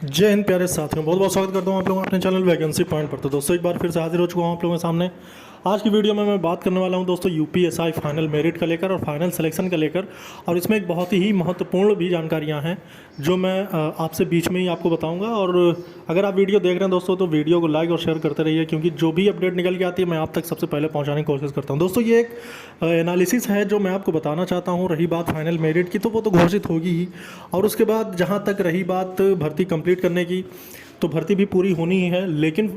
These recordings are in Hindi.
जय हिंद प्यारे साथियों, बहुत बहुत स्वागत करता हूँ आप लोगों अपने चैनल वैकेंसी पॉइंट पर। तो दोस्तों एक बार फिर से हाजिर हो चुका हूँ आप लोगों के सामने। आज की वीडियो में मैं बात करने वाला हूँ दोस्तों यूपीएसआई फाइनल मेरिट का लेकर और फाइनल सिलेक्शन का लेकर, और इसमें एक बहुत ही महत्वपूर्ण भी जानकारियाँ हैं जो मैं आपसे बीच में ही आपको बताऊँगा। और अगर आप वीडियो देख रहे हैं दोस्तों तो वीडियो को लाइक और शेयर करते रहिए, क्योंकि जो भी अपडेट निकल के आती है मैं आप तक सबसे पहले पहुँचाने की कोशिश करता हूँ। दोस्तों ये एक एनालिसिस है जो मैं आपको बताना चाहता हूँ। रही बात फाइनल मेरिट की तो वो तो घोषित होगी ही, और उसके बाद जहाँ तक रही बात भर्ती कंप्लीट करने की, तो भर्ती भी पूरी होनी ही है। लेकिन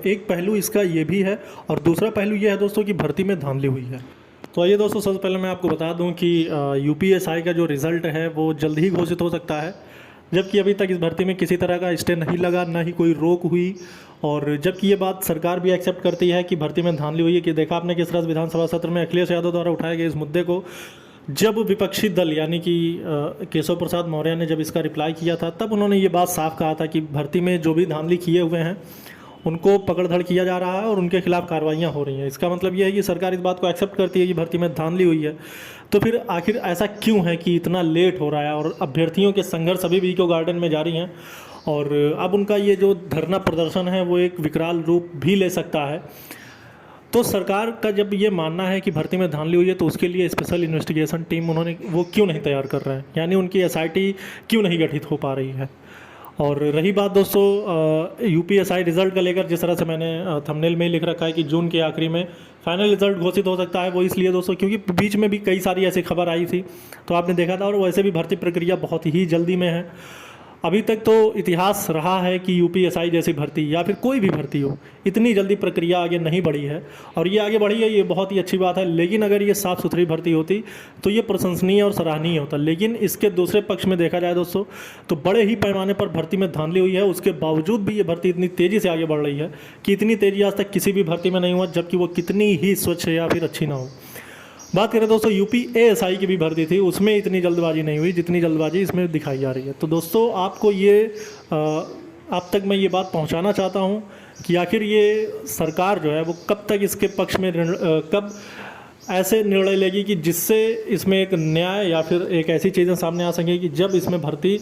एक पहलू इसका ये भी है और दूसरा पहलू ये है दोस्तों कि भर्ती में धांधली हुई है। तो आइए दोस्तों, सबसे पहले मैं आपको बता दूं कि यूपीएसआई का जो रिज़ल्ट है वो जल्द ही घोषित हो सकता है, जबकि अभी तक इस भर्ती में किसी तरह का स्टे नहीं लगा, ना ही कोई रोक हुई। और जबकि ये बात सरकार भी एक्सेप्ट करती है कि भर्ती में धांधली हुई है, कि देखा आपने किस तरह विधानसभा सत्र में अखिलेश यादव द्वारा उठाए गए इस मुद्दे को जब विपक्षी दल यानी कि केशव प्रसाद मौर्य ने जब इसका रिप्लाई किया था, तब उन्होंने ये बात साफ कहा था कि भर्ती में जो भी धांधली किए हुए हैं उनको पकड़ धड़ किया जा रहा है और उनके खिलाफ कार्रवाइयाँ हो रही हैं। इसका मतलब ये है कि सरकार इस बात को एक्सेप्ट करती है कि भर्ती में धांधली हुई है। तो फिर आखिर ऐसा क्यों है कि इतना लेट हो रहा है, और अभ्यर्थियों के संघर्ष अभी भी इको गार्डन में जारी हैं, और अब उनका ये जो धरना प्रदर्शन है वो एक विकराल रूप भी ले सकता है। तो सरकार का जब ये मानना है कि भर्ती में धांधली हुई है, तो उसके लिए स्पेशल इन्वेस्टिगेशन टीम उन्होंने वो क्यों नहीं तैयार कर रहे हैं, यानी उनकी एसआईटी क्यों नहीं गठित हो पा रही है। और रही बात दोस्तों यूपीएसआई रिज़ल्ट का लेकर, जिस तरह से मैंने थंबनेल में ही लिख रखा है कि जून के आखिरी में फाइनल रिजल्ट घोषित हो सकता है, वो इसलिए दोस्तों क्योंकि बीच में भी कई सारी ऐसी खबर आई थी तो आपने देखा था। और वैसे भी भर्ती प्रक्रिया बहुत ही जल्दी में है। अभी तक तो इतिहास रहा है कि यूपीएसआई जैसी भर्ती या फिर कोई भी भर्ती हो, इतनी जल्दी प्रक्रिया आगे नहीं बढ़ी है, और ये आगे बढ़ी है, ये बहुत ही अच्छी बात है। लेकिन अगर ये साफ़ सुथरी भर्ती होती तो ये प्रशंसनीय और सराहनीय होता। लेकिन इसके दूसरे पक्ष में देखा जाए दोस्तों तो बड़े ही पैमाने पर भर्ती में धांधली हुई है। उसके बावजूद भी ये भर्ती इतनी तेज़ी से आगे बढ़ रही है कि इतनी तेज़ी आज तक किसी भी भर्ती में नहीं हुआ, जबकि वो कितनी ही स्वच्छ या फिर अच्छी ना हो। बात करें दोस्तों यूपीएसआई की भी भर्ती थी, उसमें इतनी जल्दबाजी नहीं हुई जितनी जल्दबाजी इसमें दिखाई जा रही है। तो दोस्तों आपको ये आप तक मैं ये बात पहुंचाना चाहता हूं कि आखिर ये सरकार जो है वो कब तक इसके पक्ष में कब ऐसे निर्णय लेगी कि जिससे इसमें एक न्याय या फिर एक ऐसी चीज़ें सामने आ सकें कि जब इसमें भर्ती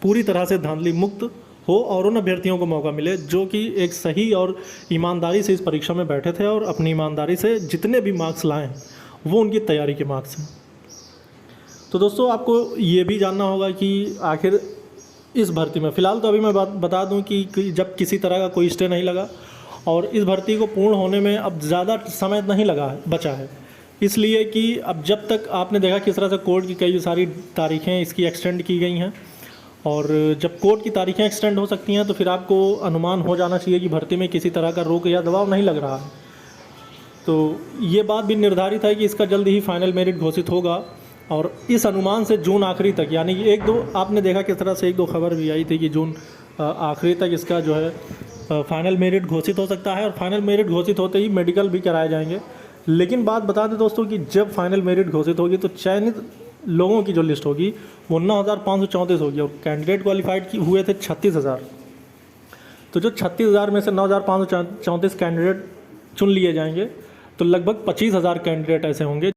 पूरी तरह से धांधली मुक्त हो और उन अभ्यर्थियों को मौका मिले जो कि एक सही और ईमानदारी से इस परीक्षा में बैठे थे और अपनी ईमानदारी से जितने भी मार्क्स लाए हैं वो उनकी तैयारी के मार्क्स हैं। तो दोस्तों आपको ये भी जानना होगा कि आखिर इस भर्ती में फ़िलहाल तो अभी मैं बता दूं कि जब किसी तरह का कोई स्टे नहीं लगा और इस भर्ती को पूर्ण होने में अब ज़्यादा समय नहीं लगा बचा है, इसलिए कि अब जब तक आपने देखा किस तरह से कोर्ट की कई सारी तारीखें इसकी एक्सटेंड की गई हैं, और जब कोर्ट की तारीखें एक्सटेंड हो सकती हैं तो फिर आपको अनुमान हो जाना चाहिए कि भर्ती में किसी तरह का रोक या दबाव नहीं लग रहा है। तो ये बात भी निर्धारित है कि इसका जल्द ही फाइनल मेरिट घोषित होगा, और इस अनुमान से जून आखिरी तक, यानी कि एक दो आपने देखा किस तरह से एक दो खबर भी आई थी कि जून आखिरी तक इसका जो है फाइनल मेरिट घोषित हो सकता है, और फाइनल मेरिट घोषित होते ही मेडिकल भी कराए जाएंगे। लेकिन बात बता दें दोस्तों कि जब फाइनल मेरिट घोषित होगी तो चयनित लोगों की जो लिस्ट होगी वो 9,534 होगी, और कैंडिडेट क्वालिफाइड हुए थे 36,000। तो जो 36,000 में से 9,534 कैंडिडेट चुन लिए जाएंगे, तो लगभग 25,000 कैंडिडेट ऐसे होंगे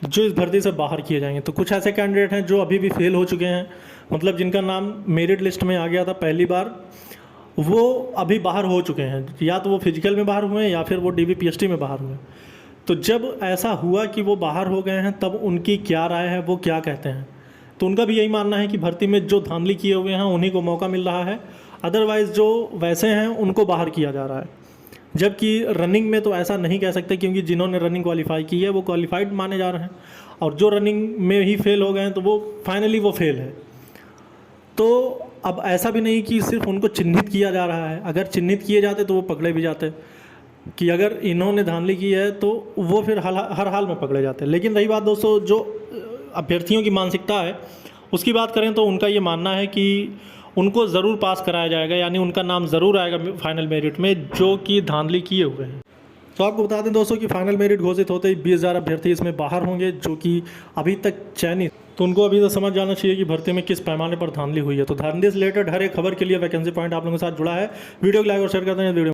जो इस भर्ती से बाहर किए जाएंगे। तो कुछ ऐसे कैंडिडेट हैं जो अभी भी फेल हो चुके हैं, मतलब जिनका नाम मेरिट लिस्ट में आ गया था पहली बार, वो अभी बाहर हो चुके हैं, या तो वो फिजिकल में बाहर हुए हैं या फिर वो डीबीपीएसटी में बाहर हुए। तो जब ऐसा हुआ कि वो बाहर हो गए हैं, तब उनकी क्या राय है, वो क्या कहते हैं। तो उनका भी यही मानना है कि भर्ती में जो धांधली किए हुए हैं उन्हीं को मौका मिल रहा है, अदरवाइज़ जो वैसे हैं उनको बाहर किया जा रहा है। जबकि रनिंग में तो ऐसा नहीं कह सकते, क्योंकि जिन्होंने रनिंग क्वालिफाई की है वो क्वालिफाइड माने जा रहे हैं, और जो रनिंग में ही फेल हो गए हैं तो वो फाइनली वो फेल है। तो अब ऐसा भी नहीं कि सिर्फ उनको चिन्हित किया जा रहा है, अगर चिन्हित किए जाते तो वो पकड़े भी जाते कि अगर इन्होंने धांधली की है तो वो फिर हर हाल में पकड़े जाते। लेकिन रही बात दोस्तों जो अभ्यर्थियों की मानसिकता है उसकी बात करें, तो उनका ये मानना है कि उनको ज़रूर पास कराया जाएगा, यानी उनका नाम ज़रूर आएगा फाइनल मेरिट में जो कि धांधली किए हुए हैं। तो आपको बता दें दोस्तों कि फाइनल मेरिट घोषित होते ही 20,000 अभ्यर्थी इसमें बाहर होंगे जो कि अभी तक चयनित। तो उनको अभी तो समझ जाना चाहिए कि भर्ती में किस पैमाने पर धांधली हुई है। तो धांधली से रिलेटेड हर एक खबर के लिए वैकेंसी पॉइंट आप लोगों के साथ जुड़ा है। वीडियो को लाइक और शेयर करते हैं। वीडियो